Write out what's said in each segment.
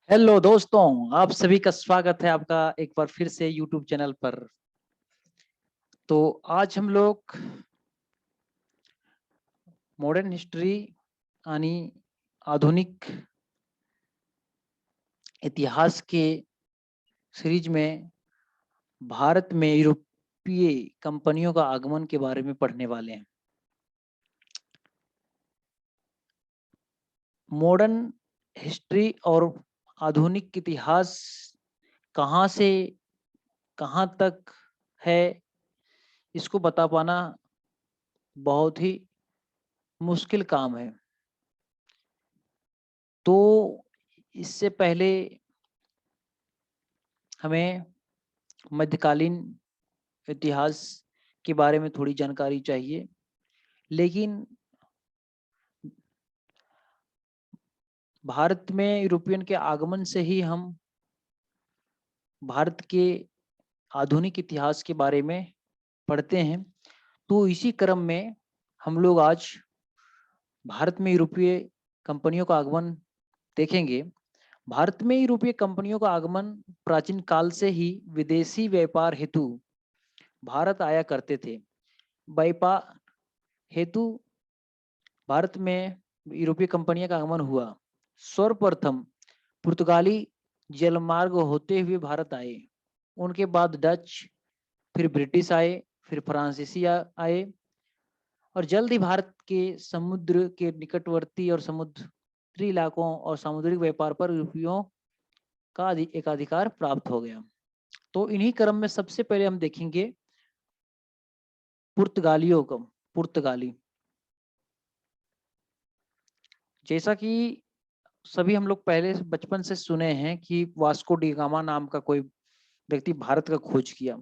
Hello दोस्तों, आप सभी का स्वागत है आपका एक बार फिर से यूट्यूब चैनल पर। तो आज हम लोग मॉडर्न हिस्ट्री यानी आधुनिक इतिहास के सीरीज में भारत में यूरोपीय कंपनियों का आगमन के बारे में पढ़ने वाले हैं। मॉडर्न हिस्ट्री और आधुनिक इतिहास कहाँ से कहाँ तक है, इसको बता पाना बहुत ही मुश्किल काम है। तो इससे पहले हमें मध्यकालीन इतिहास के बारे में थोड़ी जानकारी चाहिए। लेकिन भारत में यूरोपियन के आगमन से ही हम भारत के आधुनिक इतिहास के बारे में पढ़ते हैं। तो इसी क्रम में हम लोग आज भारत में यूरोपीय कंपनियों का आगमन देखेंगे। भारत में यूरोपीय कंपनियों का आगमन प्राचीन काल से ही विदेशी व्यापार हेतु भारत आया करते थे। व्यापार हेतु भारत में यूरोपीय कंपनियों का आगमन हुआ। सर्वप्रथम पुर्तगाली जलमार्ग होते हुए भारत आए। उनके बाद डच, फिर ब्रिटिश आए, फिर फ्रांसीसी आए और जल्द ही भारत के समुद्र के निकटवर्ती और समुद्री इलाकों और सामुद्रिक व्यापार पर यूरोपियों का एकाधिकार प्राप्त हो गया। तो इन्हीं क्रम में सबसे पहले हम देखेंगे पुर्तगालियों को। पुर्तगाली, जैसा कि सभी हम लोग पहले बचपन से सुने हैं कि वास्को डी गामा नाम का कोई व्यक्ति भारत का खोज किया।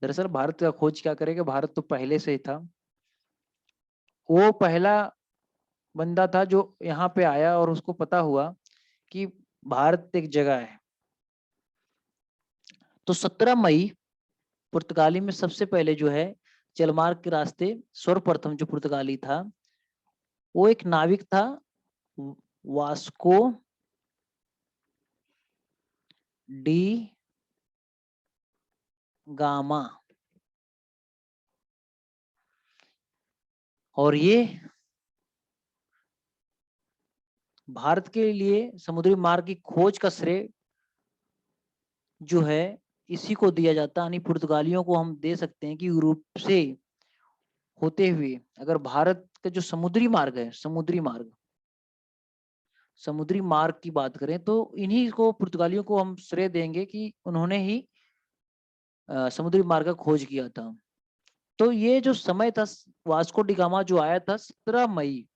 दरअसल भारत का खोज क्या करेगा, भारत तो पहले से ही था। वो पहला बंदा था जो यहाँ पे आया और उसको पता हुआ कि भारत एक जगह है। तो 17 मई पुर्तगाली में सबसे पहले जो है जलमार्ग के रास्ते सर्वप्रथम जो पुर्तगाली था वो एक नाविक था, वास्को डी गामा। और ये भारत के लिए समुद्री मार्ग की खोज का श्रेय जो है इसी को दिया जाता है। यानी पुर्तगालियों को हम दे सकते हैं कि यूरोप से होते हुए अगर भारत का जो समुद्री मार्ग की बात करें तो इन्हीं को पुर्तगालियों को हम श्रेय देंगे कि उन्होंने ही समुद्री मार्ग का खोज किया था। तो ये जो समय था, वास्को डी गामा जो आया था 17 मई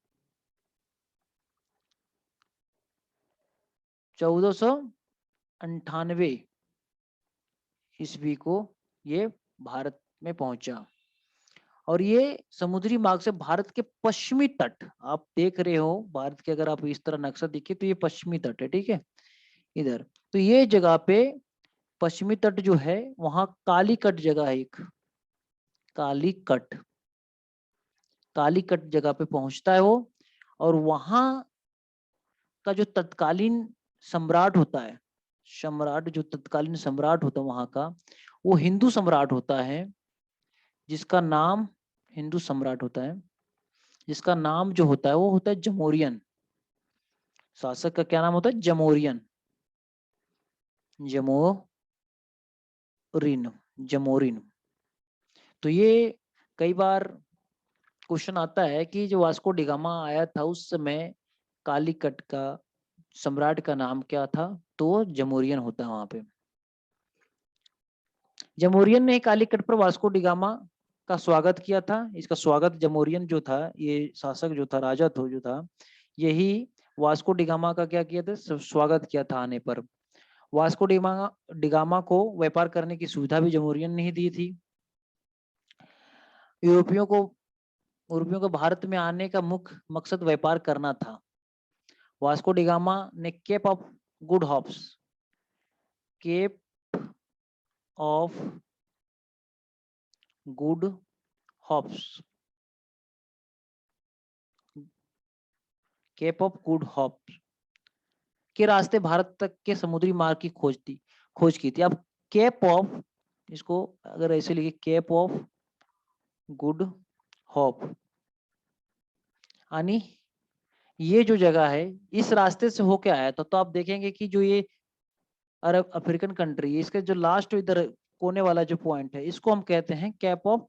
1498 ईस्वी को ये भारत में पहुंचा। और ये समुद्री मार्ग से भारत के पश्चिमी तट, आप देख रहे हो भारत के, अगर आप इस तरह नक्शा दिखे तो ये पश्चिमी तट है, ठीक है, इधर। तो ये जगह पे पश्चिमी तट जो है वहां कालीकट जगह है, एक कालीकट कालीकट जगह पे पहुंचता है वो। और वहां का जो तत्कालीन सम्राट होता है, जो तत्कालीन सम्राट होता है वहां का, वो हिंदू सम्राट होता है जिसका नाम हिंदू सम्राट होता है जिसका नाम जो होता है वो होता है जमोरियन। शासक का क्या नाम होता है? जमोरियन, जमोरिन जमोरिन। तो ये कई बार क्वेश्चन आता है कि जो वास्को डिगामा आया था उस समय कालीकट का सम्राट का नाम क्या था? तो जमोरियन होता है वहां पे। जमोरियन ने कालीकट पर वास्को डिगामा का स्वागत किया था। इसका स्वागत जमोरियन जो था, ये शासक जो था, राजा तो जो था, यही वास्को डिगामा का क्या किया था? स्वागत किया था आने पर। वास्को डिगामा को व्यापार करने की सुविधा भी जमोरियन ने ही दी थी। यूरोपियों को यूरोपियों को भारत में आने का मुख्य मकसद व्यापार करना था। वास्को डिगामा ने Cape of Good Hopes Cape of Good Hopes के रास्ते भारत तक के समुद्री मार्ग की खोज की थी। अब केप ऑफ, इसको अगर ऐसे लिखे, केप ऑफ गुड होप, यानी ये जो जगह है इस रास्ते से होके आया था। तो आप देखेंगे कि जो ये अरब अफ्रीकन कंट्री है, इसके जो लास्ट इधर कोने वाला जो पॉइंट है, इसको हम कहते हैं कैप ऑफ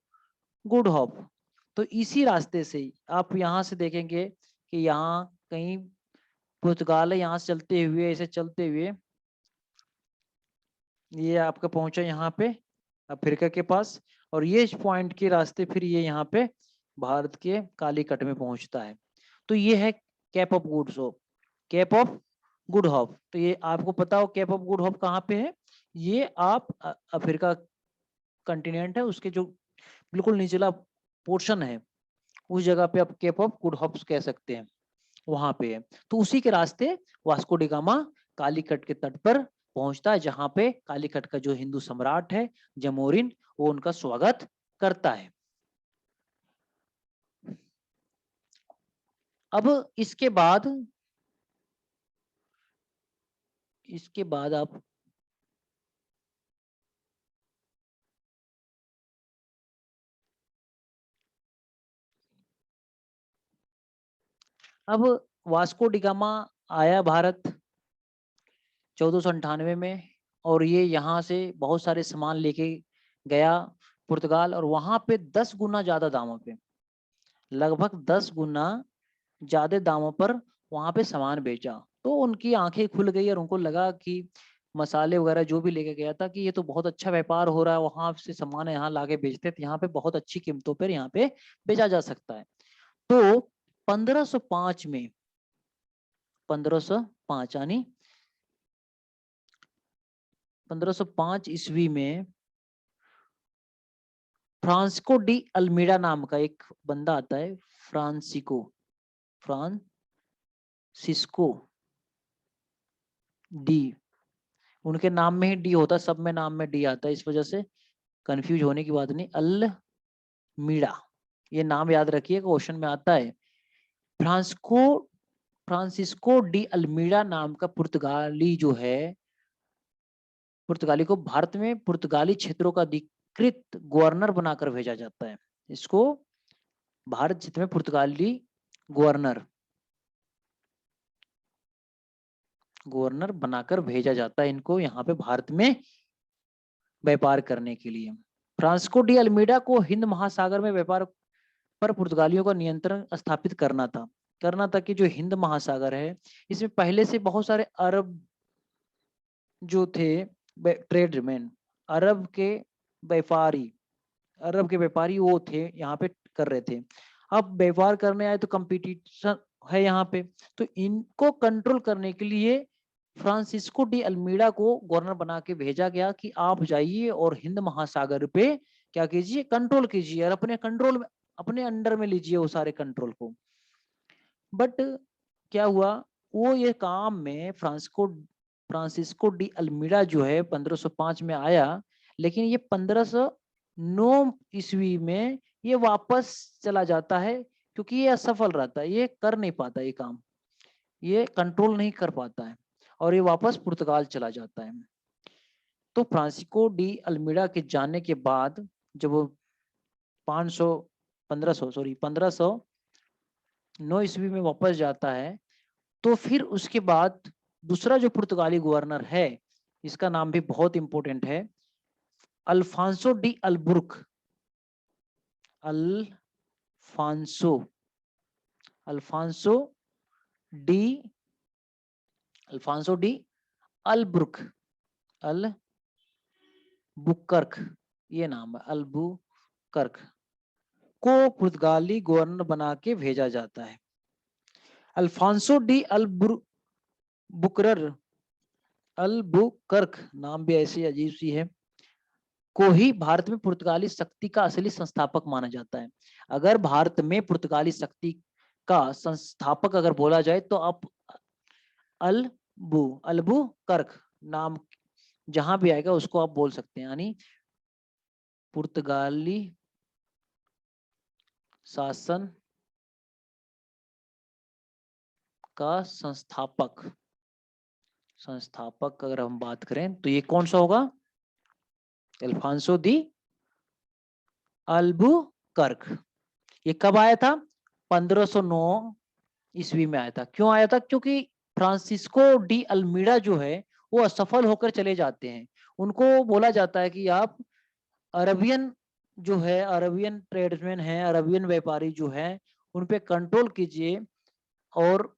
गुड होप। तो इसी रास्ते से आप यहाँ से देखेंगे कि यहाँ कहीं पुर्तगाल है, यहाँ से चलते हुए, ऐसे चलते हुए ये आपका पहुंचा यहाँ पे अफ्रीका के पास, और ये पॉइंट के रास्ते फिर ये यहाँ पे भारत के कालीकट में पहुंचता है। तो ये है cap of good hope, cap of good hope. तो ये आपको पता हो कैप ऑफ गुड होप कहाँ पे है? ये आप अफ्रीका कंटिनेंट है, उसके जो बिल्कुल निचला पोर्शन है, उस जगह पे आप केप ऑफ गुड होप्स कह सकते हैं, वहां पे है। तो उसी के रास्ते वास्को डी गामा कालीकट के तट पर पहुंचता है, जहां पे कालीकट का जो हिंदू सम्राट है जमोरिन, वो उनका स्वागत करता है। अब इसके बाद आप अब वास्को डी गामा आया भारत 1498 में, और ये यहाँ से बहुत सारे सामान लेके गया पुर्तगाल, और वहां पे 10 गुना ज्यादा दामों पे, लगभग 10 गुना ज्यादा दामों पर वहां पे सामान बेचा। तो उनकी आंखें खुल गई और उनको लगा कि मसाले वगैरह जो भी लेके गया था कि ये तो बहुत अच्छा व्यापार हो रहा है, वहां से सामान यहाँ लाके बेचते, तो यहाँ पे बहुत अच्छी कीमतों पर यहाँ पे बेचा जा सकता है। तो 1505 में, 1505 यानी 1505 ईस्वी में फ्रांसिस्को डी अल्मीडा नाम का एक बंदा आता है, फ्रांसिस्को डी, उनके नाम में ही डी होता है, सब में नाम में डी आता है, इस वजह से कंफ्यूज होने की बात नहीं। अल्मीडा, ये नाम याद रखिए, क्वेश्चन में आता है। फ्रांसिस्को डी अल्मीडा नाम का पुर्तगाली जो है, पुर्तगाली को भारत में पुर्तगाली क्षेत्रों का अधिकृत गवर्नर बनाकर भेजा जाता है। इसको भारत क्षेत्र में पुर्तगाली गवर्नर बनाकर भेजा जाता है, इनको यहाँ पे भारत में व्यापार करने के लिए। फ्रांसिस्को डी अल्मीडा को हिंद महासागर में व्यापार पर पुर्तगालियों का नियंत्रण स्थापित करना था कि जो हिंद महासागर है, इसमें पहले से बहुत सारे अरब जो थे ट्रेडमैन, अरब के व्यापारी वो थे, यहाँ पे कर रहे थे। अब व्यापार करने आए तो कंपटीशन है यहाँ पे, तो इनको कंट्रोल करने के लिए फ्रांसिस्को डी अल्मीडा को गवर्नर बना के भेजा गया कि आप जाइए और हिंद महासागर पे क्या कीजिए, कंट्रोल कीजिए, और अपने कंट्रोल में, अपने अंडर में लीजिए वो सारे कंट्रोल को। बट क्या हुआ, वो ये काम में फ्रांसिस्को डी अल्मीडा जो है 1505 में आया, लेकिन ये 1509 ईस्वी में ये वापस चला जाता है, क्योंकि ये असफल रहता है, ये कर नहीं पाता, ये काम ये कंट्रोल नहीं कर पाता है, और ये वापस पुर्तगाल चला जाता है। तो फ्रांसिस्को डी अल्मीडा के जाने के बाद जब वो 1509 ईस्वी में वापस जाता है, तो फिर उसके बाद दूसरा जो पुर्तगाली गवर्नर है, इसका नाम भी बहुत इंपॉर्टेंट है, Alfonso de Albuquerque, Alfonso Alfonso de Alfonso de Albuquerque, Albuquerque, ये नाम है, अल्बुकर्क को पुर्तगाली गवर्नर बना के भेजा जाता है। अल्फांसो डी अल्बुकर्क, नाम भी ऐसी अजीब सी है, को ही भारत में पुर्तगाली शक्ति का असली संस्थापक माना जाता है। अगर भारत में पुर्तगाली शक्ति का संस्थापक अगर बोला जाए, तो आप अल्बुकर्क नाम जहां भी आएगा उसको आप बोल सकते हैं, यानी पुर्तगाली शासन का संस्थापक। संस्थापक अगर हम बात करें तो ये कौन सा होगा? Alfonso de Albuquerque. ये कब आया था? 1509 ईस्वी में आया था। क्यों आया था? क्योंकि फ्रांसिस्को डी अल्मीडा जो है वो असफल होकर चले जाते हैं। उनको बोला जाता है कि आप अरबियन जो है, अरबियन ट्रेड्समैन है, अरबियन व्यापारी जो है, उन पे कंट्रोल कीजिए और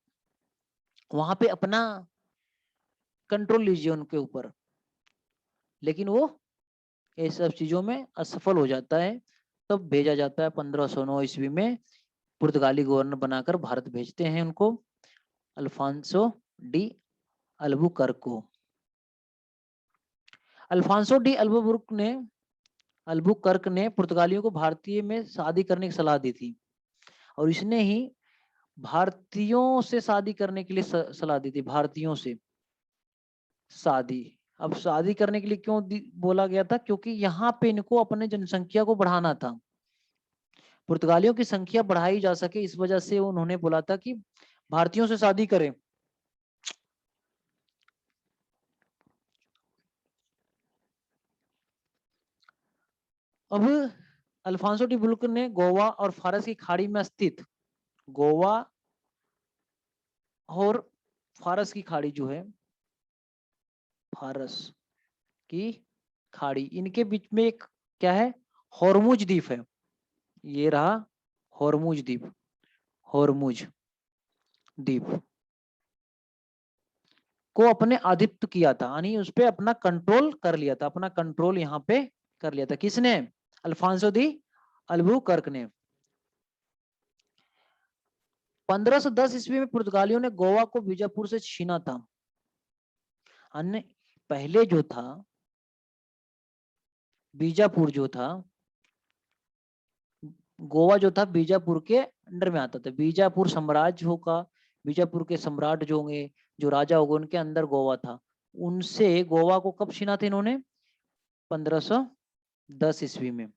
वहां पे अपना कंट्रोल लीजिए उनके ऊपर। लेकिन वो ये सब चीजों में असफल हो जाता है। तब भेजा जाता है 1509 ईस्वी में, पुर्तगाली गवर्नर बनाकर भारत भेजते हैं उनको, अल्फांसो डी अल्बुकर्क को। अल्फांसो डी अल्बुकर्क ने पुर्तगालियों को भारतीय में शादी करने की सलाह दी थी, और इसने ही भारतीयों से शादी करने के लिए सलाह दी थी। भारतीयों से शादी, अब शादी करने के लिए क्यों बोला गया था? क्योंकि यहाँ पे इनको अपने जनसंख्या को बढ़ाना था, पुर्तगालियों की संख्या बढ़ाई जा सके, इस वजह से उन्होंने बोला था कि भारतीयों से शादी करें। अब अल्फांसो डी बुल्क ने गोवा और फारस की खाड़ी में स्थित, गोवा और फारस की खाड़ी जो है, फारस की खाड़ी, इनके बीच में एक क्या है? हॉर्मुज द्वीप है। ये रहा हॉर्मुज द्वीप, हॉर्मुज द्वीप को अपने आधिपत्य किया था, यानी उस पे अपना कंट्रोल कर लिया था, अपना कंट्रोल यहाँ पे कर लिया था। किसने? अल्फांसो दी अल्बुकर्क ने। 1510 ईस्वी में पुर्तगालियों ने गोवा को बीजापुर से छीना था। अन्य पहले जो था बीजापुर जो था, गोवा जो था बीजापुर के अंडर में आता था। बीजापुर साम्राज्य होगा, बीजापुर के सम्राट जो होंगे, जो राजा होंगे, उनके अंदर गोवा था। उनसे गोवा को कब छीना था इन्होंने? 1510 ईस्वी में।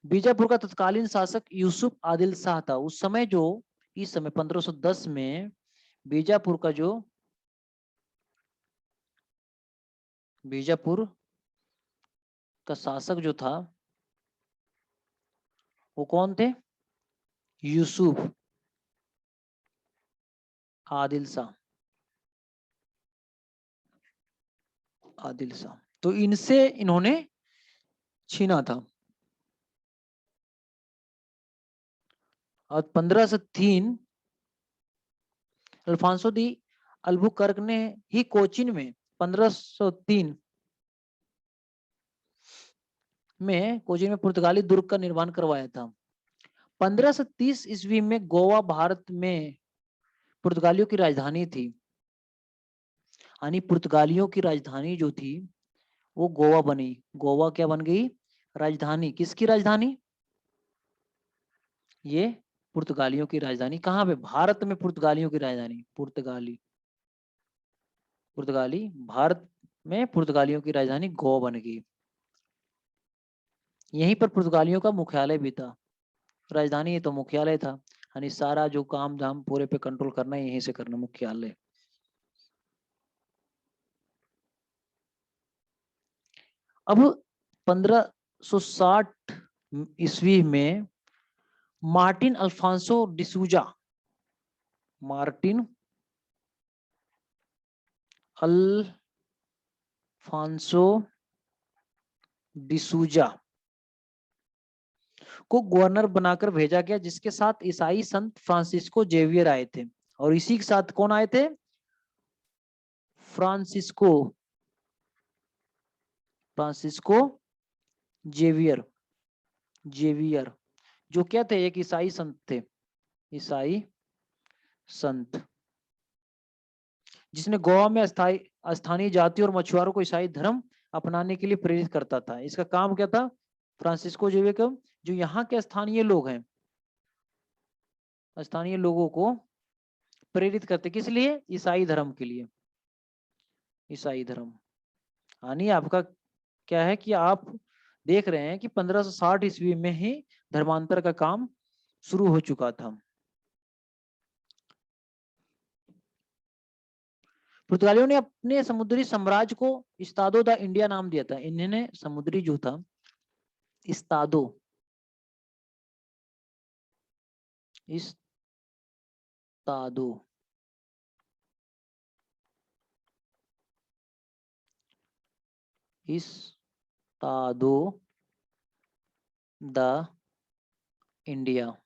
बीजापुर का तत्कालीन शासक यूसुफ आदिल शाह था उस समय, जो इस समय 1510 में बीजापुर का जो बीजापुर का शासक जो था वो कौन थे? यूसुफ आदिल शाह, आदिल शाह। तो इनसे इन्होंने छीना था। और 1503 अल्फांसो दी अल्बुकर्क ने ही कोचिन में 1503 में कोचिन में पुर्तगाली दुर्ग का निर्माण करवाया था। 1530 ईस्वी में गोवा भारत में पुर्तगालियों की राजधानी थी, यानी पुर्तगालियों की राजधानी जो थी वो गोवा बनी। गोवा क्या बन गई? राजधानी। किसकी राजधानी? ये पुर्तगालियों की राजधानी। कहाँ पे? भारत में पुर्तगालियों की राजधानी, पुर्तगाली, पुर्तगाली भारत में पुर्तगालियों की राजधानी गोवा बन गई। यहीं पर पुर्तगालियों का मुख्यालय भी था। राजधानी तो मुख्यालय था, यानी सारा जो काम धाम पूरे पे कंट्रोल करना यहीं से करना, मुख्यालय। अब 1560 ईस्वी में Martin Alfonso de Sousa, Martin Alfonso de Sousa को गवर्नर बनाकर भेजा गया, जिसके साथ ईसाई संत फ्रांसिस्को जेवियर आए थे। और इसी के साथ कौन आए थे? फ्रांसिस्को, फ्रांसिस्को जेवियर, जेवियर जो क्या थे? एक ईसाई संत थे, ईसाई संत, जिसने गोवा में स्थानीय जाति और मछुआरों को ईसाई धर्म अपनाने के लिए प्रेरित करता था। इसका काम क्या था? फ्रांसिस्को जेवियर का, जो यहाँ के स्थानीय लोग हैं, स्थानीय लोगों को प्रेरित करते, किस लिए? ईसाई धर्म के लिए। ईसाई धर्म, यानी आपका क्या है कि आप देख रहे हैं कि 1560 ईस्वी में ही धर्मांतर का काम शुरू हो चुका था। पुर्तगालियों ने अपने समुद्री साम्राज्य को इस्तादो द इंडिया नाम दिया था। इन्होंने समुद्री जो था इस्तादो, इस्तादो इस्तादो द इंडिया,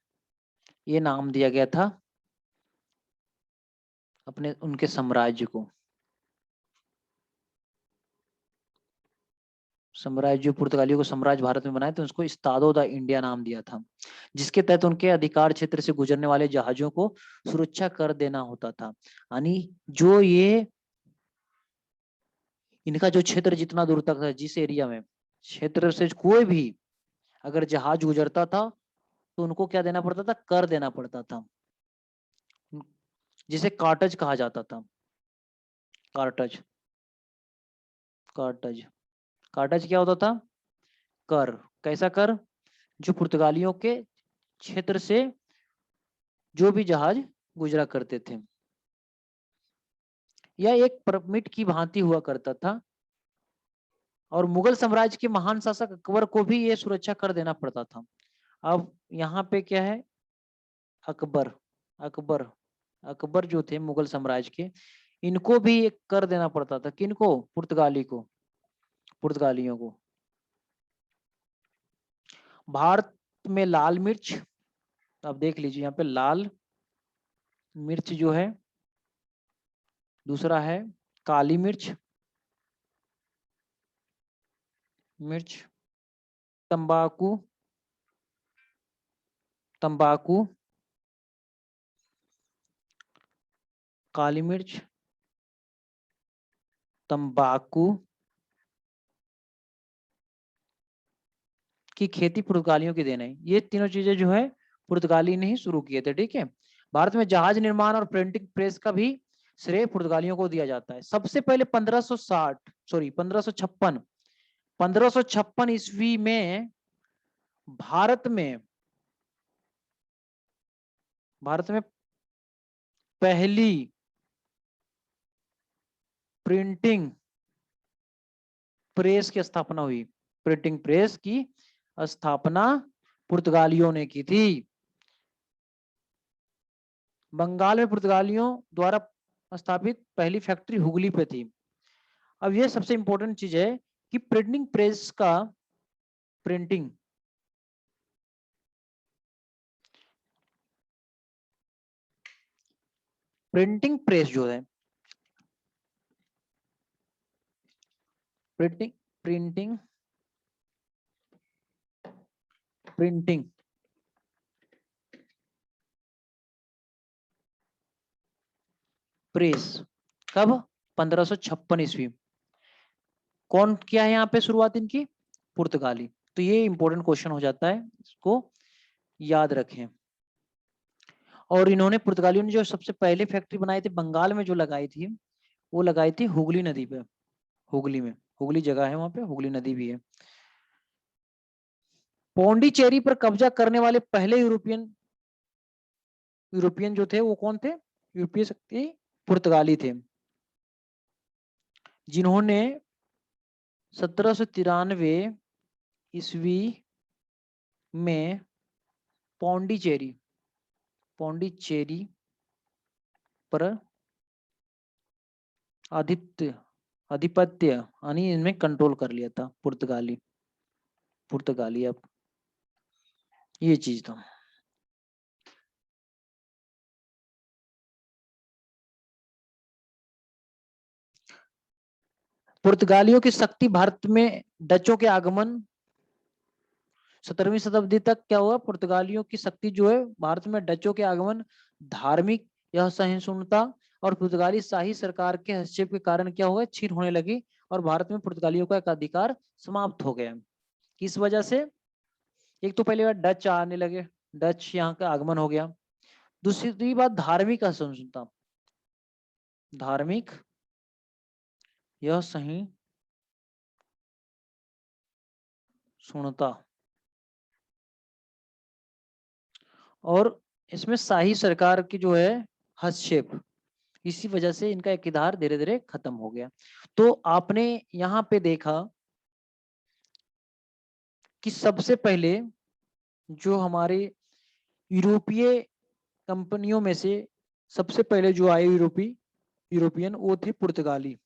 ये नाम दिया गया था अपने उनके साम्राज्य को। साम्राज्य, जो पुर्तगालियों को साम्राज्य भारत में बनाए थे उसको इस्तादो द इंडिया नाम दिया था, जिसके तहत उनके अधिकार क्षेत्र से गुजरने वाले जहाजों को सुरक्षा कर देना होता था। यानी जो ये इनका जो क्षेत्र जितना दूर तक था, जिस एरिया में क्षेत्र से कोई भी अगर जहाज गुजरता था तो उनको क्या देना पड़ता था, कर देना पड़ता था, जिसे कार्टज कहा जाता था। कार्टज, कार्टज, कार्टज क्या होता था, कर। कैसा कर, जो पुर्तगालियों के क्षेत्र से जो भी जहाज गुजरा करते थे। यह एक परमिट की भांति हुआ करता था और मुगल साम्राज्य के महान शासक अकबर को भी ये सुरक्षा कर देना पड़ता था। अब यहाँ पे क्या है, अकबर, अकबर अकबर जो थे मुगल साम्राज्य के, इनको भी एक कर देना पड़ता था। किनको, पुर्तगाली को, पुर्तगालियों को। भारत में लाल मिर्च, आप देख लीजिए यहाँ पे लाल मिर्च जो है, दूसरा है काली मिर्च, मिर्च, तंबाकू, तंबाकू, काली मिर्च, तंबाकू की खेती पुर्तगालियों की देन है। ये तीनों चीजें जो है पुर्तगाली ने ही शुरू किए थे। ठीक है, भारत में जहाज निर्माण और प्रिंटिंग प्रेस का भी श्रेय पुर्तगालियों को दिया जाता है। सबसे पहले 1556 ईस्वी में भारत में पहली प्रिंटिंग प्रेस की स्थापना हुई। प्रिंटिंग प्रेस की स्थापना पुर्तगालियों ने की थी। बंगाल में पुर्तगालियों द्वारा स्थापित पहली फैक्ट्री हुगली पे थी। अब ये सबसे इंपॉर्टेंट चीज है कि प्रिंटिंग प्रेस का प्रिंटिंग प्रिंटिंग प्रेस जो है, प्रिंटिंग प्रिंटिंग प्रिंटिंग प्रेस कब, 1556 ईस्वी। कौन किया है यहाँ पे शुरुआत इनकी, पुर्तगाली। तो ये इंपॉर्टेंट क्वेश्चन हो जाता है, इसको याद रखें। और इन्होंने, पुर्तगालियों ने जो सबसे पहले फैक्ट्री बनाई थी बंगाल में जो लगाई थी, वो लगाई थी हुगली नदी पे। हुगली में, हुगली जगह है वहां पे, हुगली नदी भी है। पौंडीचेरी पर कब्जा करने वाले पहले यूरोपियन यूरोपियन जो थे वो कौन थे, यूरोपीय शक्ति पुर्तगाली थे, जिन्होंने 1793 ईस्वी में पौंडीचेरी पौंडीचेरी पर आधिपत्य यानी इनमें कंट्रोल कर लिया था पुर्तगाली। अब ये चीज था। पुर्तगालियों की शक्ति भारत में डचों के आगमन, 17वीं शताब्दी तक क्या हुआ, पुर्तगालियों की शक्ति जो है भारत में डचों के आगमन, धार्मिक यह सहिष्णुता और पुर्तगाली शाही सरकार के हस्तक्षेप के कारण क्या हुआ, छीन होने लगी और भारत में पुर्तगालियों का अधिकार समाप्त हो गया। किस वजह से, एक तो पहले बार डच आने लगे, डच यहाँ का आगमन हो गया। दूसरी बात धार्मिक असहिष्णुता, धार्मिक यह सहिष्णुता, और इसमें शाही सरकार की जो है हस्तक्षेप, इसी वजह से इनका इक़्तिदार धीरे धीरे खत्म हो गया। तो आपने यहाँ पे देखा कि सबसे पहले जो हमारे यूरोपीय कंपनियों में से सबसे पहले जो आए यूरोपियन वो थे पुर्तगाली।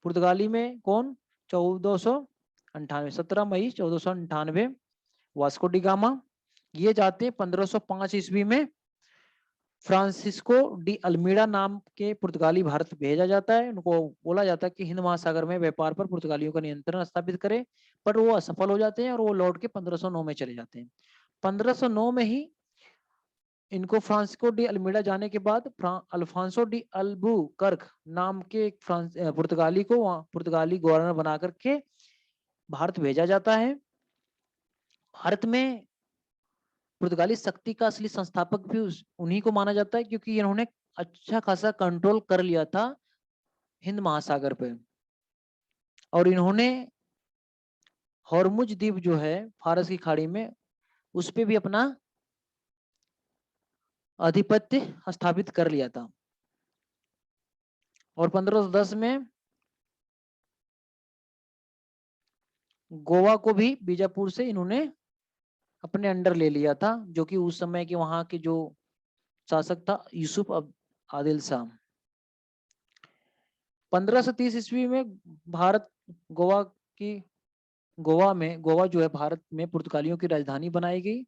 पुर्तगाली में कौन? 1498, 17 मई 1498 वास्को डी गामा। ये जाते 1505 ईस्वी में फ्रांसिस्को डी अल्मीड़ा नाम के पुर्तगाली भारत भेजा जाता है। उनको बोला जाता है कि हिंद महासागर में व्यापार पर पुर्तगालियों का नियंत्रण स्थापित करें, पर वो असफल हो जाते हैं और वो लौट के 1509 में चले जाते हैं। 1509 में ही इनको फ्रांसिस्को डी अल्मीड़ा जाने के बाद अल्फांसो डी अल्बुकर्क नाम के एक पुर्तगाली को पुर्तगाली गवर्नर बना करके भारत भेजा जाता है। भारत में पुर्तगाली शक्ति का असली संस्थापक भी उन्हीं को माना जाता है, क्योंकि इन्होंने अच्छा खासा कंट्रोल कर लिया था हिंद महासागर पे। और इन्होंने हॉर्मुज द्वीप जो है फारस की खाड़ी में, उस पे भी अपना आधिपत्य स्थापित कर लिया था। और 1510 में गोवा को भी बीजापुर से इन्होंने अपने अंडर ले लिया था, जो कि उस समय के वहां के जो शासक था यूसुफ आदिल शाह। 1530 ईस्वी में भारत गोवा जो है भारत में पुर्तगालियों की राजधानी बनाई गई।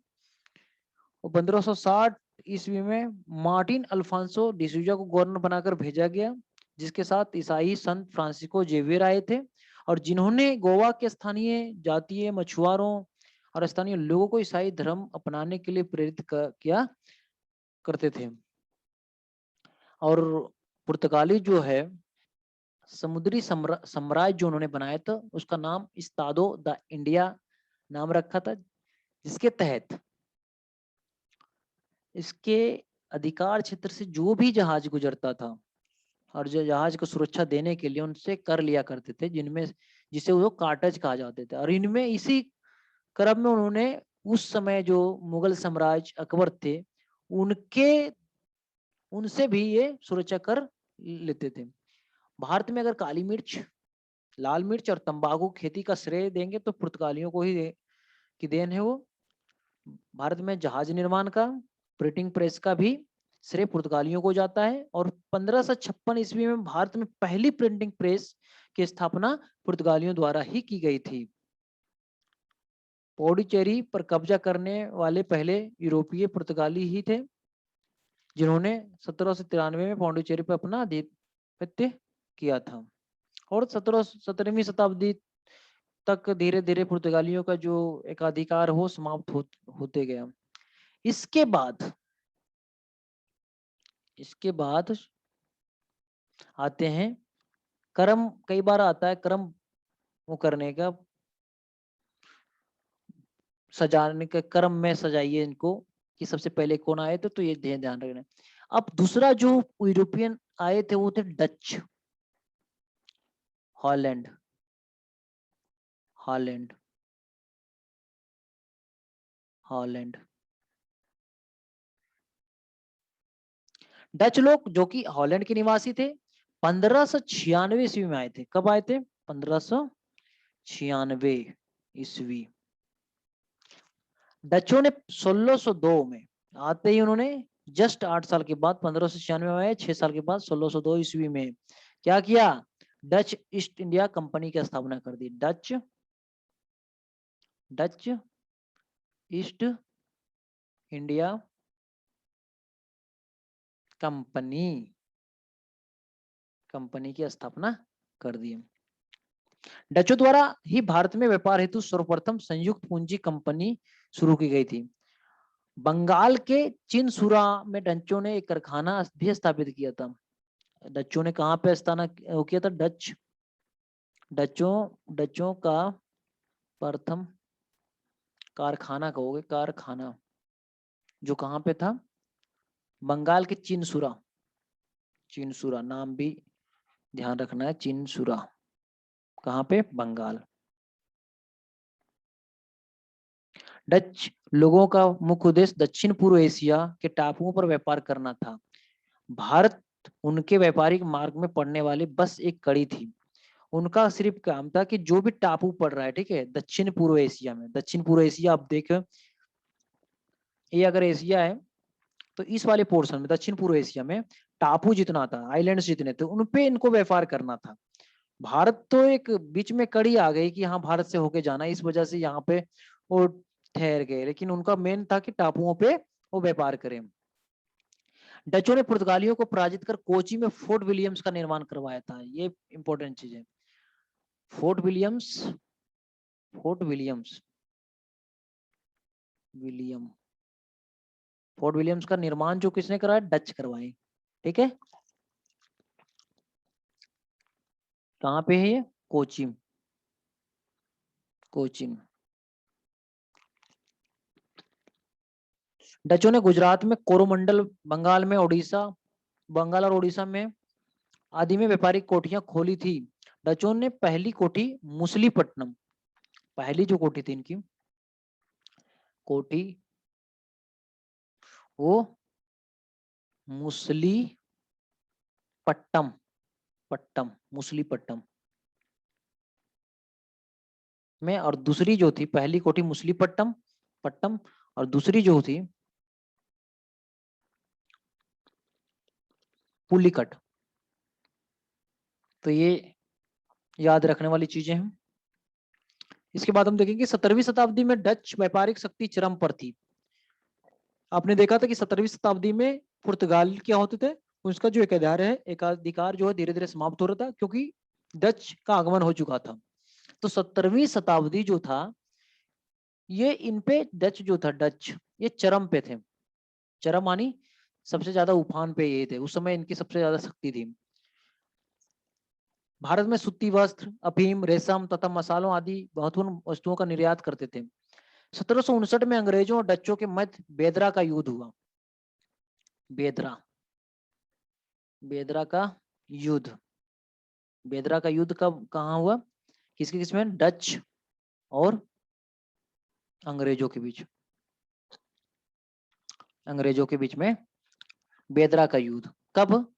और 1560 ईस्वी में मार्टिन अल्फांसो डिसूजा को गवर्नर बनाकर भेजा गया, जिसके साथ ईसाई संत फ्रांसिस्को जेवियर आए थे, और जिन्होंने गोवा के स्थानीय जातीय मछुआरों और स्थानीय लोगों को ईसाई धर्म अपनाने के लिए प्रेरित किया करते थे। और पुर्तगाली जो है समुद्री साम्राज्य जो उन्होंने बनाया था, उसका नाम इस्तादो द इंडिया नाम रखा था, जिसके तहत इसके अधिकार क्षेत्र से जो भी जहाज गुजरता था और जो जहाज को सुरक्षा देने के लिए उनसे कर लिया करते थे, जिसे वो कार्टज कहा जाते थे। और इनमें इसी क्रम में उन्होंने उस समय जो मुगल साम्राज्य अकबर थे उनसे भी ये सुरक्षा कर लेते थे। भारत में अगर काली मिर्च, लाल मिर्च और तंबाकू खेती का श्रेय देंगे तो पुर्तगालियों को ही की देन है वो। भारत में जहाज निर्माण का, प्रिंटिंग प्रेस का भी श्रेय पुर्तगालियों को जाता है। और 1556 ईस्वी में भारत में पहली प्रिंटिंग प्रेस की स्थापना पुर्तगालियों द्वारा ही की गई थी। पौडीचेरी पर कब्जा करने वाले पहले यूरोपीय पुर्तगाली ही थे, जिन्होंने 1793 में पौंडीचेरी पर अपना आधिपत्य किया था। और 17वीं शताब्दी तक धीरे धीरे पुर्तगालियों का जो एकाधिकार हो समाप्त होते गया। इसके बाद आते हैं कर्म। कई बार आता है कर्म वो करने का, सजाने के कर्म में सजाइए इनको कि सबसे पहले कौन आए थे, तो ये ध्यान रखना। अब दूसरा जो यूरोपियन आए थे वो थे डच। हॉलैंड डच लोग जो कि हॉलैंड के निवासी थे 1596 ईस्वी में आए थे। कब आए थे? 1596 ईस्वी। डचों ने 1602 में आते ही उन्होंने जस्ट 8 साल के बाद 1596 में आए, 6 साल के बाद 1602 ईस्वी में क्या किया? डच ईस्ट इंडिया कंपनी की स्थापना कर दी। डच ईस्ट इंडिया कंपनी की स्थापना कर दी। डचों द्वारा ही भारत में व्यापार हेतु सर्वप्रथम संयुक्त पूंजी कंपनी शुरू की गई थी। बंगाल के चिनसुरा में डचों ने एक कारखाना भी स्थापित किया था। डचों ने कहाँ पे किया था? डचों का प्रथम कारखाना कहोगे, कारखाना जो कहाँ पे था? बंगाल के चिनसुरा नाम भी ध्यान रखना है। चिनसुरा कहाँ पे? बंगाल। डच लोगों का मुख्य उद्देश्य दक्षिण पूर्व एशिया के टापुओं पर व्यापार करना था। भारत उनके व्यापारिक मार्ग में पड़ने वाले बस एक कड़ी थी। उनका सिर्फ काम था कि जो भी टापू पड़ रहा है, ठीक है, दक्षिण पूर्व एशिया में, दक्षिण पूर्व एशिया आप देखो, ये अगर एशिया है तो इस वाले पोर्शन में, दक्षिण पूर्व एशिया में टापू जितना था, आइलैंड्स जितने थे, उनपे इनको व्यापार करना था। भारत तो एक बीच में कड़ी आ गई कि हाँ भारत से होके जाना, इस वजह से यहाँ पे वो ठहर गए, लेकिन उनका मेन था कि टापुओं पे वो व्यापार करें। डचों ने पुर्तगालियों को पराजित कर कोची में फोर्ट विलियम्स का निर्माण करवाया था। ये इंपॉर्टेंट चीज है। Fort Williams, fort Williams, William, fort Williams का निर्माण जो किसने कराया? डच करवाए। ठीक है, कहाँ पे है ये? कोचीन, कोचीन। डचों ने गुजरात में कोरोमंडल, बंगाल में उड़ीसा, बंगाल और उड़ीसा में आदि में व्यापारिक कोठियां खोली थी। डचों ने पहली कोठी मुसलीपट्टनम, पहली जो कोठी थी इनकी कोठी, वो मुसलीपट्टम, पट्टम, मुसलीपट्टम में, और दूसरी जो थी, पहली कोठी मुसलीपट्टम, पट्टम, और दूसरी जो थी पुलिकट। तो ये याद रखने वाली चीजें हैं। इसके बाद हम देखेंगे 17वीं शताब्दी में डच व्यापारिक शक्ति चरम पर थी। आपने देखा था कि 17वीं शताब्दी में पुर्तगाल क्या होते थे, उसका जो एकाधिकार जो है धीरे धीरे समाप्त हो रहा था, क्योंकि डच का आगमन हो चुका था। तो 17वीं शताब्दी जो था, ये इन पे डच जो था, डच ये चरम पे थे। चरम मानी सबसे ज्यादा उफान पे ये थे, उस समय इनकी सबसे ज्यादा शक्ति थी। भारत में सूती वस्त्र, अफीम, रेशम तथा मसालों आदि महत्वपूर्ण वस्तुओं का निर्यात करते थे। 1759 में अंग्रेजों और डचों के मध्य बेदरा का युद्ध हुआ। बेदरा, बेदरा का युद्ध, बेदरा का युद्ध कब कहाँ हुआ? किसके किसमें? डच और अंग्रेजों के बीच, अंग्रेजों के बीच में बेदरा का युद्ध। कब?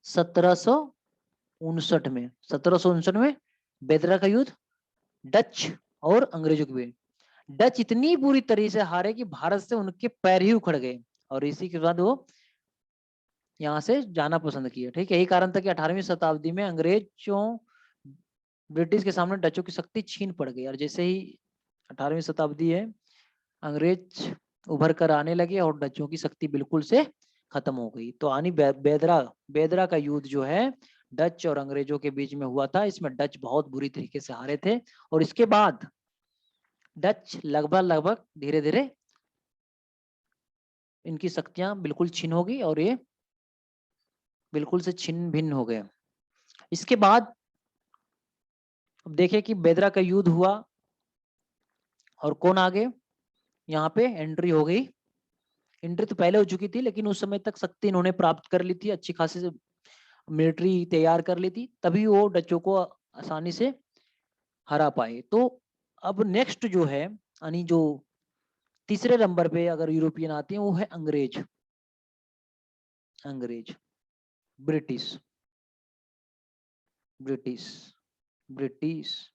1759 में, 1759 में बेदरा का युद्ध डच और अंग्रेजों के बीच। डच इतनी बुरी तरीके से हारे कि भारत से उनके पैर ही उखड़ गए, और इसी के बाद वो यहाँ से जाना पसंद किया। ठीक है, यही कारण था कि 18वीं शताब्दी में अंग्रेजों, ब्रिटिश के सामने डचों की शक्ति छीन पड़ गई। और जैसे ही 18वीं शताब्दी है, अंग्रेज उभर कर आने लगे और डचों की शक्ति बिल्कुल से खत्म हो गई। तो आनी बेदरा, बेदरा का युद्ध जो है डच और अंग्रेजों के बीच में हुआ था। इसमें डच बहुत बुरी तरीके से हारे थे, और इसके बाद डच लगभग लगभग धीरे धीरे इनकी शक्तियां बिल्कुल छीन हो गई, और ये बिल्कुल से छिन्न भिन्न हो गए। इसके बाद अब देखें कि बेदरा का युद्ध हुआ, और कौन आगे यहाँ पे एंट्री हो गई। एंट्री तो पहले हो चुकी थी, लेकिन उस समय तक शक्ति इन्होंने प्राप्त कर ली थी, अच्छी खासी से मिलिट्री तैयार कर ली थी, तभी वो डचों को आसानी से हरा पाए। तो अब नेक्स्ट जो है, यानी जो तीसरे नंबर पे अगर यूरोपियन आते हैं, वो है अंग्रेज, अंग्रेज, British, British, British,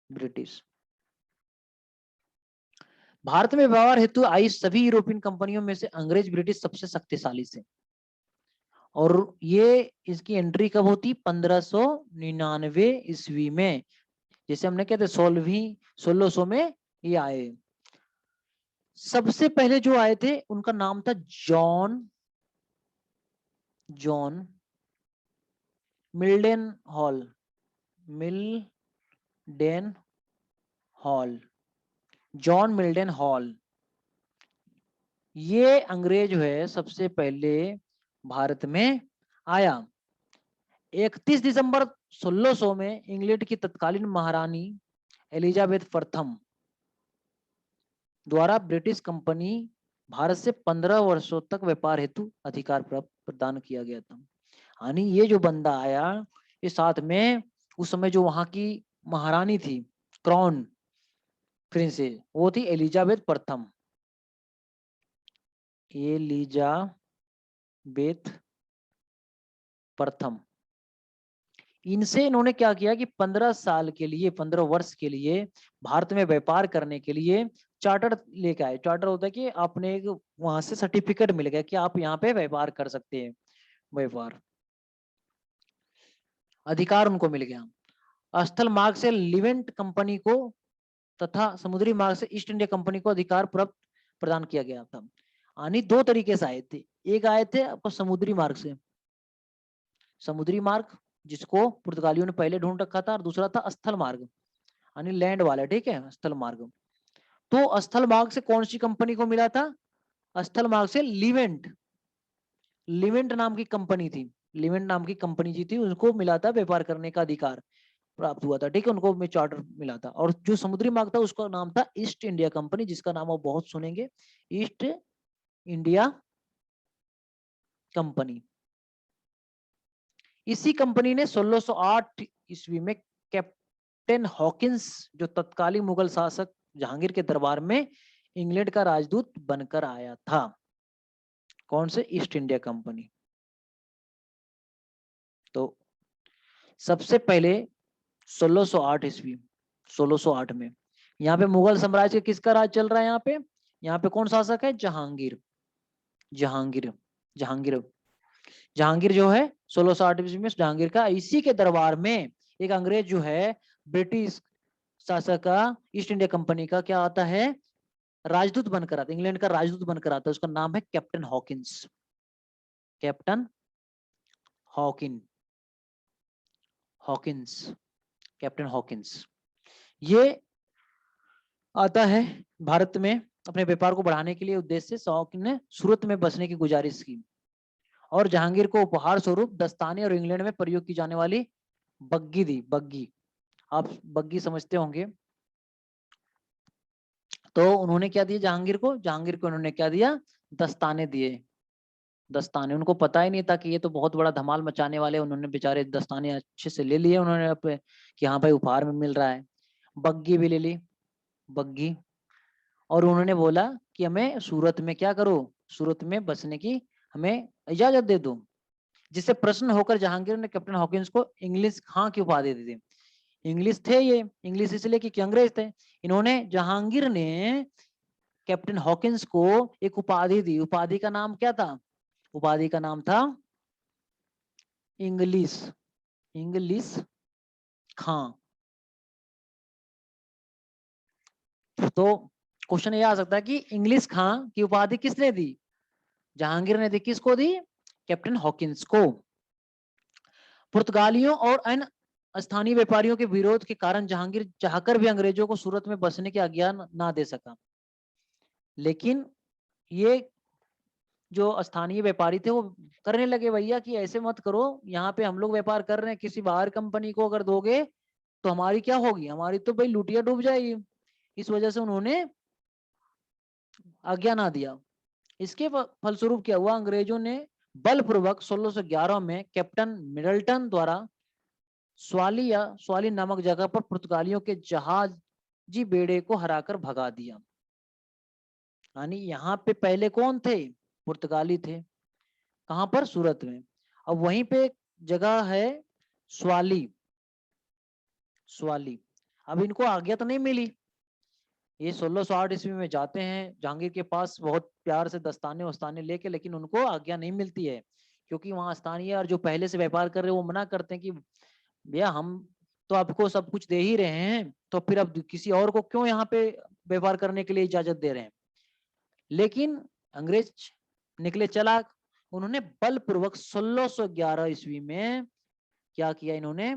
British. Bharat में व्यवहार हेतु आई सभी यूरोपियन कंपनियों में से अंग्रेज ब्रिटिश सबसे शक्तिशाली से, और ये इसकी एंट्री कब होती? 1599 ईस्वी में। जैसे हमने कहते 1600 में ये आए। सबसे पहले जो आए थे उनका नाम था John, John Mildenhall, Mildenhall, John Mildenhall. ये अंग्रेज जो है सबसे पहले भारत में आया। 31 दिसंबर 1600 में इंग्लैंड की तत्कालीन महारानी एलिजाबेथ प्रथम द्वारा ब्रिटिश कंपनी भारत से 15 वर्षों तक व्यापार हेतु अधिकार प्रदान किया गया था। यानी ये जो बंदा आया, ये साथ में उस समय जो वहां की महारानी थी, क्राउन प्रिंसेस, वो थी एलिजाबेथ प्रथम, एलिजाबेथ प्रथम। इनसे इन्होंने क्या किया कि 15 साल के लिए, 15 वर्ष के लिए भारत में व्यापार करने के लिए चार्टर लेके आए। चार्टर होता है कि आपने एक वहां से सर्टिफिकेट मिल गया कि आप यहाँ पे व्यापार कर सकते हैं, व्यापार अधिकार उनको मिल गया। स्थल मार्ग से लिवेंट कंपनी को तथा समुद्री मार्ग से ईस्ट इंडिया कंपनी को अधिकार प्राप्त प्रदान किया गया था। यानी दो तरीके से आए थे, एक आए थे आपको समुद्री मार्ग से, समुद्री मार्ग जिसको पुर्तगालियों ने पहले ढूंढ रखा था, और दूसरा था स्थल मार्ग यानी लैंड वाला, ठीक है, स्थल मार्ग। तो स्थल मार्ग से कौन सी कंपनी को मिला था? स्थल मार्ग से लिवेंट, लिवेंट नाम की कंपनी थी, लिवेंट नाम की कंपनी जी थी, उनको मिला था व्यापार करने का अधिकार प्राप्त हुआ था, ठीक है, उनको में चार्टर मिला था। और जो समुद्री मार्ग था उसका नाम था ईस्ट इंडिया कंपनी, जिसका नाम आप बहुत सुनेंगे, ईस्ट इंडिया कंपनी। इसी कंपनी ने 1608 ईस्वी में कैप्टन हॉकिंस, जो तत्कालीन मुगल शासक जहांगीर के दरबार में इंग्लैंड का राजदूत बनकर आया था। कौन से? East India company. तो सबसे पहले 1608 ईस्वी, 1608 में यहाँ पे मुगल साम्राज्य किसका राज चल रहा है? यहाँ पे कौन शासक है? जहांगीर, जहांगीर, जहांगीर, जहांगीर जो है 1608 ईस्वी में जहांगीर का, इसी के दरबार में एक अंग्रेज जो है ब्रिटिश शासक का, ईस्ट इंडिया कंपनी का क्या आता है? राजदूत बनकर आता है, इंग्लैंड का राजदूत बनकर आता है। उसका नाम है captain Hawkins, captain Hawking, Hawkins, captain Hawkins. ये आता है भारत में अपने व्यापार को बढ़ाने के लिए उद्देश्य से हॉकिन ने सूरत में बसने की गुजारिश की और जहांगीर को उपहार स्वरूप दस्ताने और इंग्लैंड में प्रयोग की जाने वाली बग्गी दी। बग्गी, आप बग्गी समझते होंगे। तो उन्होंने क्या दिया जहांगीर को? जहांगीर को उन्होंने क्या दिया? दस्ताने दिए, दस्ताने। उनको पता ही नहीं था कि ये तो बहुत बड़ा धमाल मचाने वाले, उन्होंने बेचारे दस्ताने अच्छे से ले लिए उन्होंने पे कि हाँ भाई उपहार में मिल रहा है। बग्गी भी ले ली, बग्गी। और उन्होंने बोला कि हमें सूरत में क्या करो, सूरत में बसने की हमें इजाजत दे दो। जिससे प्रश्न होकर जहांगीर ने कैप्टन हॉकिंस को इंग्लिश खां की उपाधि दी थी। इंग्लिश थे ये, इंग्लिश इसलिए कि अंग्रेज थे। इन्होंने, जहांगीर ने कैप्टन हॉकिंस को एक उपाधि दी। उपाधि का नाम क्या था? उपाधि का नाम था इंग्लिश, इंग्लिश खां। तो क्वेश्चन ये आ सकता है कि इंग्लिश खां की उपाधि किसने दी? जहांगीर ने दी। किसको दी? कैप्टन हॉकिंस को। पुर्तगालियों और अन्य स्थानीय व्यापारियों के विरोध के कारण जहांगीर चाहकर भी अंग्रेजों को सूरत में बसने की आज्ञा ना दे सका। लेकिन ये जो स्थानीय व्यापारी थे वो करने लगे, भैया कि ऐसे मत करो, यहाँ पे हम लोग व्यापार कर रहे हैं, किसी बाहर कंपनी को अगर दोगे तो हमारी क्या होगी? हमारी तो भाई लुटिया डूब जाएगी। इस वजह से उन्होंने आज्ञा ना दिया। इसके फलस्वरूप क्या हुआ? अंग्रेजों ने बलपूर्वक 1611 में कैप्टन मिडल्टन द्वारा स्वाली या स्वाली नामक जगह पर पुर्तगालियों के जहाजी बेड़े को हराकर भगा दिया। यानी यहाँ पे पहले कौन थे? पुर्तगाली थे। कहां पर? सूरत में। अब वहीं पे एक जगह है स्वाली, स्वाली। अब इनको आज्ञा तो नहीं मिली। ये 1608 ईस्वी में जाते हैं जहांगीर के पास बहुत प्यार से दस्ताने वस्ताने लेके, लेकिन उनको आज्ञा नहीं मिलती है, क्योंकि वहां स्थानीय और जो पहले से व्यापार कर रहे हैं वो मना करते हैं कि भैया हम तो आपको सब कुछ दे ही रहे हैं, तो फिर अब किसी और को क्यों यहाँ पे व्यापार करने के लिए इजाजत दे रहे हैं। लेकिन अंग्रेज निकले चालाक, उन्होंने बलपूर्वक 1611 ईस्वी में क्या किया? इन्होंने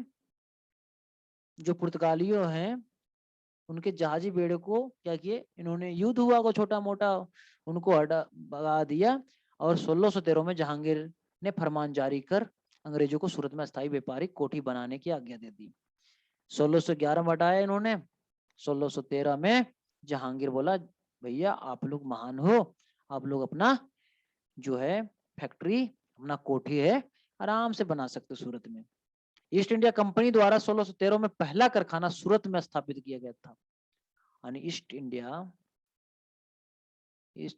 जो पुर्तगालियों हैं उनके जहाजी बेड़े को क्या किए? इन्होंने युद्ध हुआ को छोटा मोटा उनको हटा भगा दिया। और 1613 में जहांगीर ने फरमान जारी कर अंग्रेजों को सूरत में अस्थायी व्यापारिक कोठी बनाने की आज्ञा दे दी। 1611 में हटाया इन्होंने। 1613 में जहांगीर बोला भैया आप लोग महान हो, आप लोग अपना जो है फैक्ट्री, अपना कोठी है, आराम से बना सकते सूरत में। ईस्ट इंडिया कंपनी द्वारा 1613 में पहला कारखाना सूरत में स्थापित किया गया था। यानी ईस्ट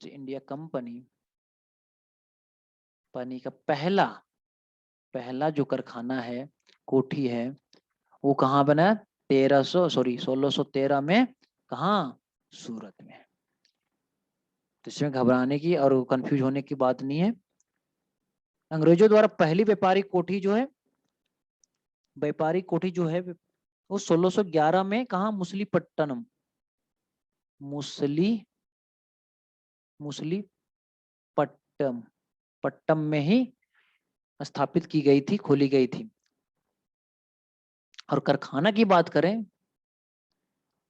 इंडिया कंपनी का पहला पहला जो कारखाना है, कोठी है, वो कहाँ बना? 1613 में। कहाँ? सूरत में। तो इसमें घबराने की और कंफ्यूज होने की बात नहीं है। अंग्रेजों द्वारा पहली व्यापारिक कोठी जो है, व्यापारिक कोठी जो है वो 1611 में कहा? मुसलीपट्टनम, मुसलीपट्टम पट्टम में ही स्थापित की गई थी, खोली गई थी। और कारखाना की बात करें,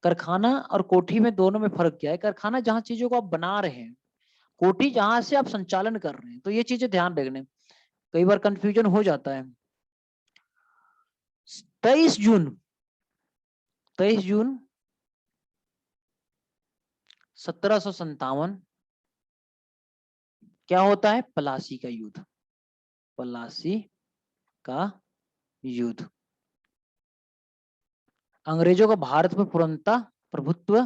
कारखाना और कोठी में दोनों में फर्क क्या है? कारखाना जहां चीजों को आप बना रहे हैं, कोठी जहां से आप संचालन कर रहे हैं। तो ये चीजें ध्यान रखने, कई बार कंफ्यूजन हो जाता है। 23 जून 1757 क्या होता है? प्लासी का युद्ध। प्लासी का युद्ध। अंग्रेजों का भारत में पूर्णतः प्रभुत्व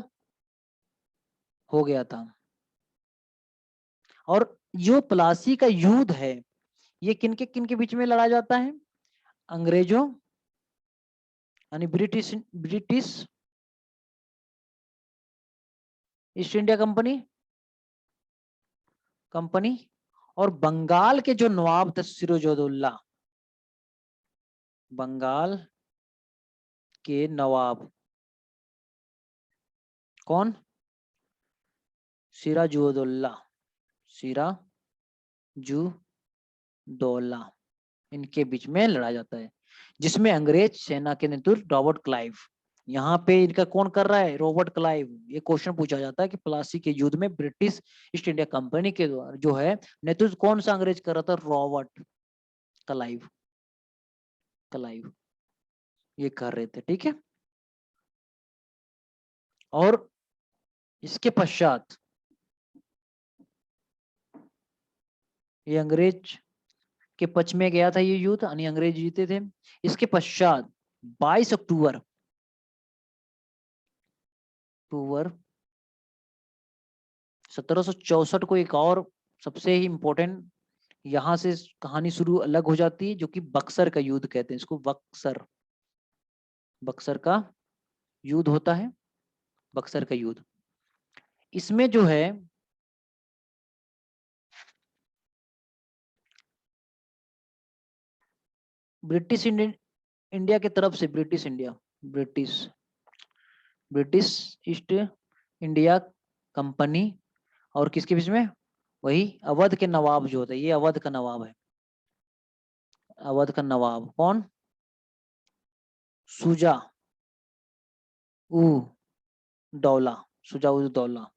हो गया था। और जो प्लासी का युद्ध है, ये किन के बीच में लड़ा जाता है? अंग्रेजों यानी ब्रिटिश ईस्ट इंडिया कंपनी और बंगाल के जो नवाब थे सिराजुद्दौला, बंगाल के नवाब कौन? सिराजुद्दौला, सिराजुद्दौला, इनके बीच में लड़ा जाता है, जिसमें अंग्रेज सेना के नेतृत्व रॉबर्ट क्लाइव। यहाँ पे इनका कौन कर रहा है? Robert Clive. ये क्वेश्चन पूछा जाता है कि प्लासी के युद्ध में ब्रिटिश ईस्ट इंडिया कंपनी के द्वारा जो है नेतृत्व कौन सा अंग्रेज कर रहा था? Robert Clive. क्लाइव ये कर रहे थे, ठीक है। और इसके पश्चात ये अंग्रेज के पक्ष में गया था ये युद्ध, यानी अंग्रेज जीते थे। इसके पश्चात 22 अक्टूबर 1764 को एक और सबसे ही इंपॉर्टेंट यहां से कहानी शुरू अलग हो जाती है, जो कि बक्सर का युद्ध कहते हैं इसको। बक्सर का युद्ध होता है, बक्सर का युद्ध। इसमें जो है ब्रिटिश इंडिया की तरफ से ब्रिटिश ईस्ट इंडिया कंपनी और किसके बीच में? वही अवध के नवाब जो होता है, ये अवध का नवाब है। अवध का नवाब कौन? सुजा उ दौला, सुजा उद दौला।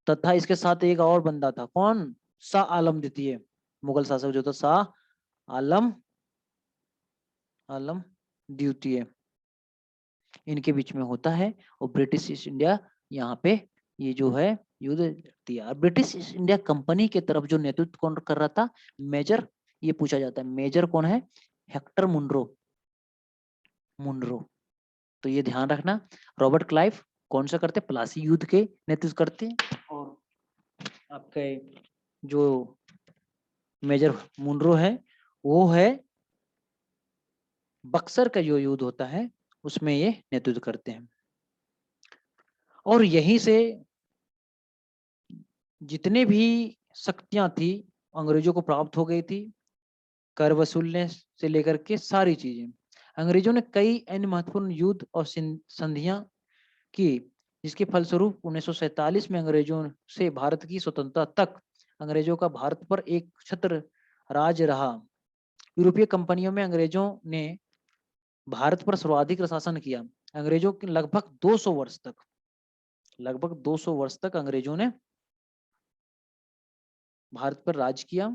तथा इसके साथ एक और बंदा था, कौन? शाह आलम द्वितीय, मुगल शासक जो था शाह आलम द्वितीय। इनके बीच में होता है और ब्रिटिश ईस्ट इंडिया यहाँ पे ये जो है युद्ध दिया। ब्रिटिश ईस्ट इंडिया कंपनी के तरफ जो नेतृत्व कौन कर रहा था? मेजर, ये पूछा जाता है मेजर कौन है? Hector Munro. तो ये ध्यान रखना, रॉबर्ट क्लाइव कौन सा करते? प्लासी युद्ध के नेतृत्व करते। और आपके जो मेजर मुनरो है वो है बक्सर का जो युद्ध होता है उसमें ये नेतृत्व करते हैं। और यहीं से जितने भी शक्तियां थी अंग्रेजों को प्राप्त हो गई थी, कर वसूलने से लेकर के सारी चीजें। अंग्रेजों ने कई अन्य महत्वपूर्ण युद्ध और संधियां की, जिसके फलस्वरूप 1947 में अंग्रेजों से भारत की स्वतंत्रता तक अंग्रेजों का भारत पर एक छत्र राज रहा। यूरोपीय कंपनियों में अंग्रेजों ने भारत पर सर्वाधिक शासन किया। अंग्रेजों के लगभग 200 वर्ष तक अंग्रेजों ने भारत पर राज किया।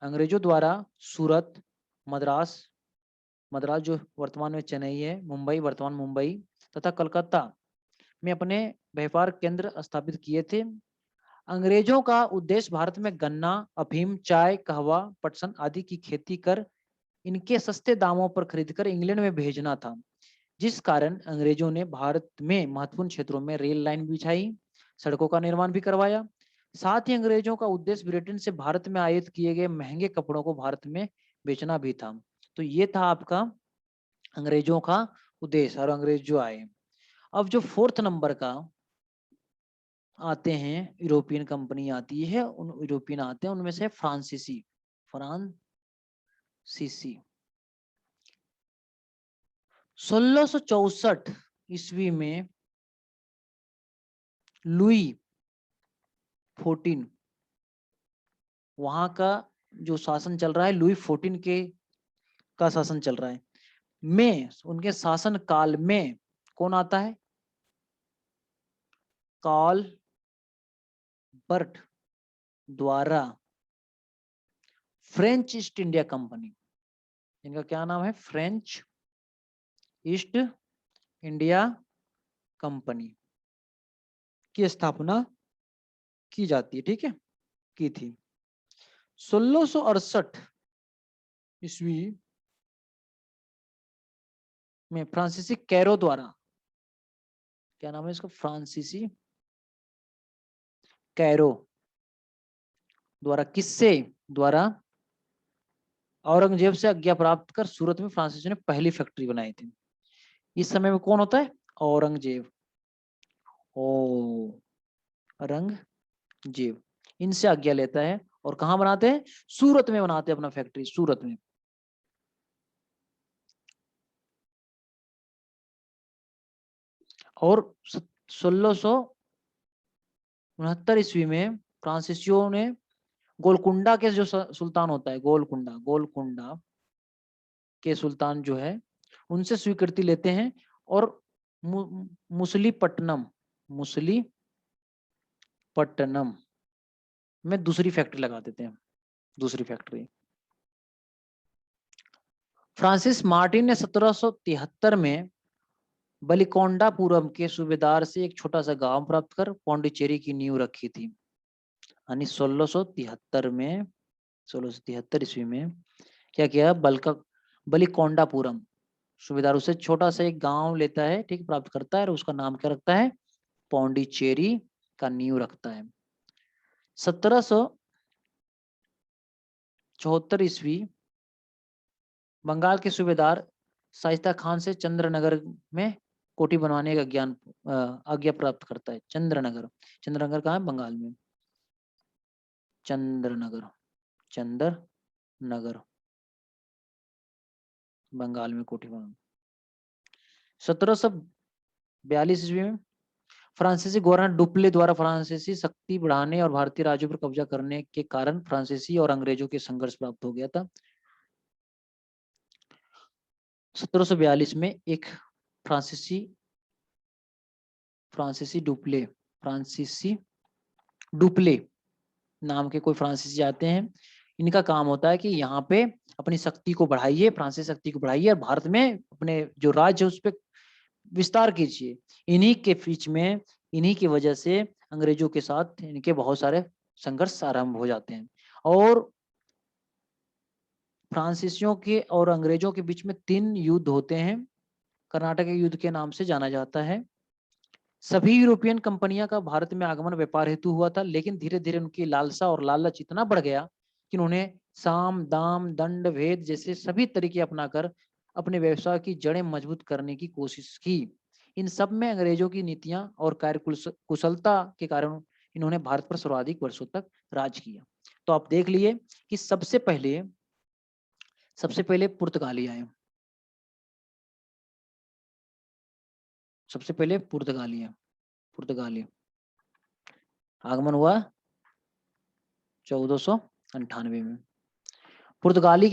अंग्रेजों द्वारा सूरत, मद्रास जो वर्तमान में चेन्नई है, मुंबई वर्तमान मुंबई तथा कलकत्ता में अपने व्यापार केंद्र स्थापित किए थे। अंग्रेजों का उद्देश्य भारत में गन्ना, अफीम, चाय, कहवा, पटसन आदि की खेती कर इनके सस्ते दामों पर खरीदकर इंग्लैंड में भेजना था, जिस कारण अंग्रेजों ने भारत में महत्वपूर्ण क्षेत्रों में रेल लाइन बिछाई, सड़कों का निर्माण भी करवाया। साथ ही अंग्रेजों का उद्देश्य ब्रिटेन से भारत में आयात किए गए महंगे कपड़ों को भारत में बेचना भी था। तो ये था आपका अंग्रेजों का उद्देश्य और अंग्रेज जो आए। अब जो फोर्थ नंबर का आते हैं, यूरोपियन कंपनी आती है, उन यूरोपियन आते हैं, उनमें से फ्रांसीसी 1664 ईस्वी में लुई 14 वहां का जो शासन चल रहा है, लुई 14 के का शासन चल रहा है, में उनके शासन काल में कौन आता है? कार्ल बर्ट द्वारा फ्रेंच ईस्ट इंडिया कंपनी, इनका क्या नाम है? फ्रेंच ईस्ट इंडिया कंपनी की स्थापना की जाती है, ठीक है, की थी। 1668 ईस्वी में फ्रांसीसी कैरो द्वारा, क्या नाम है इसका? फ्रांसीसी कैरो द्वारा, किससे द्वारा? औरंगजेब से आज्ञा प्राप्त कर सूरत में फ्रांसीसियों ने पहली फैक्ट्री बनाई थी। इस समय में कौन होता है? औरंगजेब। औरंगजेब इनसे आज्ञा लेता है और कहाँ बनाते हैं? सूरत में बनाते हैं अपना फैक्ट्री, सूरत में। और 1669 ईस्वी में फ्रांसीसियों ने गोलकुंडा के जो सुल्तान होता है, गोलकुंडा के सुल्तान जो है, उनसे स्वीकृति लेते हैं और मुसलीपट्टनम में दूसरी फैक्ट्री लगा देते हैं, दूसरी फैक्ट्री। फ्रांसिस मार्टिन ने 1773 में बलिकोंडापुरम के सूबेदार से एक छोटा सा गांव प्राप्त कर पौंडीचेरी की नींव रखी थी। यानी 1673 ईस्वी में क्या किया? बलिकोंडापुरम सूबेदार उससे छोटा सा एक गांव लेता है, ठीक, प्राप्त करता है और उसका नाम क्या रखता है? पौंडीचेरी का नींव रखता है। 1774 ईस्वी बंगाल के सूबेदार शाइस्ता खान से चंद्रनगर में कोठी बनवाने का आज्ञा प्राप्त करता है। चंद्रनगर कहाँ है? बंगाल में। चंद्रनगर बंगाल में कोठी बनवाना। 1742 ईस्वी में फ्रांसीसी गवर्नर डुप्ले द्वारा फ्रांसीसी शक्ति बढ़ाने और भारतीय राज्यों पर कब्जा करने के कारण फ्रांसीसी और अंग्रेजों के संघर्ष प्राप्त हो गया था। 1742 में एक फ्रांसीसी डुप्ले नाम के कोई फ्रांसीसी आते हैं। इनका काम होता है कि यहाँ पे अपनी शक्ति को बढ़ाइए, फ्रांसीसी शक्ति को बढ़ाइए और भारत में अपने जो राज्य है उस पर विस्तार कीजिए। इन्हीं के बीच में, इन्हीं की वजह से अंग्रेजों के साथ इनके बहुत सारे संघर्ष आरंभ हो जाते हैं और फ्रांसीसियों के और अंग्रेजों के बीच में 3 युद्ध होते हैं। कर्नाटक युद्ध के नाम से जाना जाता है। सभी यूरोपियन कंपनियां का भारत में आगमन व्यापार हेतु हुआ था, लेकिन धीरे धीरे उनकी लालसा और लालच इतना बढ़ गया कि उन्होंने साम दाम दंड भेद जैसे सभी तरीके अपनाकर अपने व्यवसाय की जड़ें मजबूत करने की कोशिश की। इन सब में अंग्रेजों की नीतियां और कार्य कुशलता के कारण इन्होंने भारत पर सर्वाधिक वर्षों तक राज किया। तो आप देख लिए कि सबसे पहले पुर्तगाली आए। सबसे पहले पुर्तगाली आगमन हुआ 1498 में। पुर्तगाली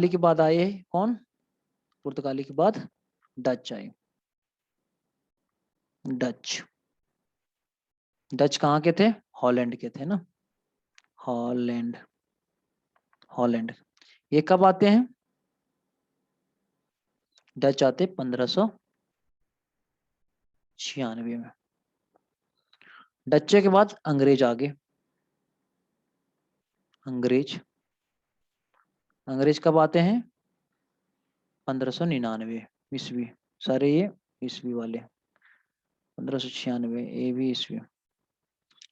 के बाद आए कौन? पुर्तगाली के बाद डच आए। डच कहाँ के थे? हॉलैंड के थे ना, हॉलैंड। ये कब आते हैं? डच आते 1596 में। डच के बाद अंग्रेज आ गए। अंग्रेज कब आते हैं? 1599 ईस्वी। सारे ये ईस्वी वाले। 1596 ये भी ईस्वी।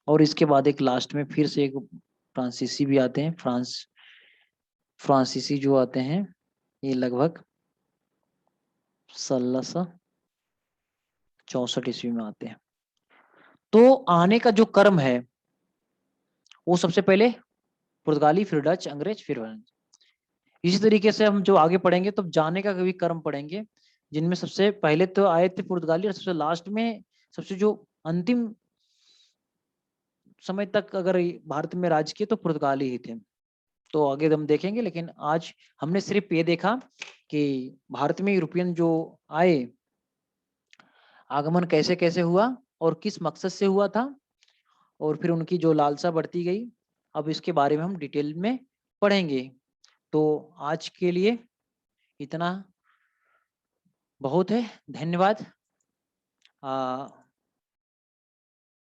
और इसके बाद एक लास्ट में फिर से एक फ्रांसीसी भी आते हैं। फ्रांसीसी जो आते हैं ये लगभग 1664 ईस्वी में आते हैं। तो आने का जो क्रम है वो सबसे पहले पुर्तगाली, फिर डच, अंग्रेज, फिर फ्रेंच। इसी तरीके से हम जो आगे पढ़ेंगे तो जाने का कभी क्रम पढ़ेंगे, जिनमें सबसे पहले तो आए थे पुर्तगाली और सबसे लास्ट में सबसे जो अंतिम समय तक अगर भारत में राज किए तो पुर्तगाली ही थे। तो आगे हम देखेंगे, लेकिन आज हमने सिर्फ ये देखा कि भारत में यूरोपियन जो आए, आगमन कैसे कैसे हुआ और किस मकसद से हुआ था, और फिर उनकी जो लालसा बढ़ती गई। अब इसके बारे में हम डिटेल में पढ़ेंगे। तो आज के लिए इतना बहुत है। धन्यवाद।